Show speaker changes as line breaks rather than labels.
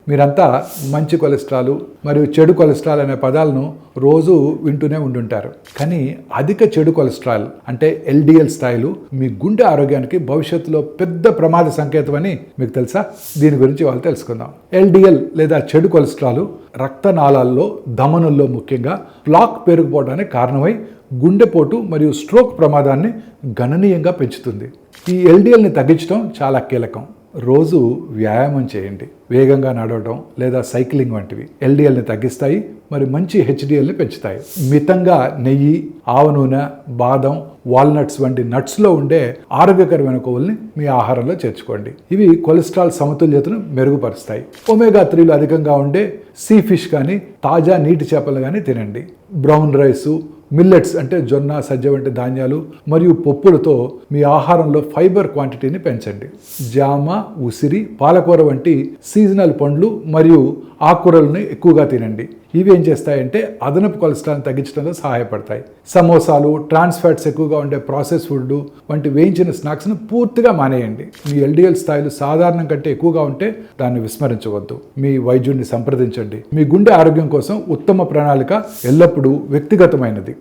మీరంతా మంచి కొలెస్ట్రాల్ మరియు చెడు కొలెస్ట్రాల్ అనే పదాలను రోజు వింటూనే ఉంటుంటారు. కానీ అధిక చెడు కొలెస్ట్రాల్ అంటే ఎల్డిఎల్ స్థాయిలు మీ గుండె ఆరోగ్యానికి భవిష్యత్తులో పెద్ద ప్రమాద సంకేతం అని మీకు తెలుసా? దీని గురించి వాళ్ళు తెలుసుకుందాం. ఎల్డిఎల్ లేదా చెడు కొలెస్ట్రాల్ రక్తనాళాల్లో, ధమనుల్లో ముఖ్యంగా ప్లాక్ పెరిగిపోవడానికి కారణమై గుండెపోటు మరియు స్ట్రోక్ ప్రమాదాన్ని గణనీయంగా పెంచుతుంది. ఈ ఎల్డిఎల్ని తగ్గించడం చాలా కీలకం. రోజు వ్యాయామం చేయండి. వేగంగా నడవడం లేదా సైక్లింగ్ వంటివి ఎల్డిఎల్ని తగ్గిస్తాయి, మరి మంచి హెచ్డిఎల్ని పెంచుతాయి. మితంగా నెయ్యి, ఆవ నూనె, బాదం, వాల్నట్స్ వంటి నట్స్లో ఉండే ఆరోగ్యకరమైన కొవ్వుల్ని మీ ఆహారంలో చేర్చుకోండి. ఇవి కొలెస్ట్రాల్ సమతుల్యతను మెరుగుపరుస్తాయి. ఒమేగా 3లు అధికంగా ఉండే సీ ఫిష్ కానీ, తాజా నీటి చేపలు కానీ తినండి. బ్రౌన్ రైసు, మిల్లెట్స్ అంటే జొన్న, సజ్జ వంటి ధాన్యాలు మరియు పప్పులతో మీ ఆహారంలో ఫైబర్ క్వాంటిటీని పెంచండి. జామ, ఉసిరి, పాలకూర వంటి సీజనల్ పండ్లు మరియు ఆకుకూరలను ఎక్కువగా తినండి. ఇవి ఏం చేస్తాయంటే అదనపు కొలెస్ట్రాల్ని తగ్గించడంలో సహాయపడతాయి. సమోసాలు, ట్రాన్స్ ఫ్యాట్స్ ఎక్కువగా ఉండే ప్రాసెస్ ఫుడ్ వంటి వేయించిన స్నాక్స్ను పూర్తిగా మానేయండి. మీ ఎల్డిఎల్ స్థాయిలు సాధారణం కంటే ఎక్కువగా ఉంటే దాన్ని విస్మరించవద్దు. మీ వైద్యుడిని సంప్రదించండి. మీ గుండె ఆరోగ్యం కోసం ఉత్తమ ప్రణాళిక ఎల్లప్పుడూ వ్యక్తిగతమైనది.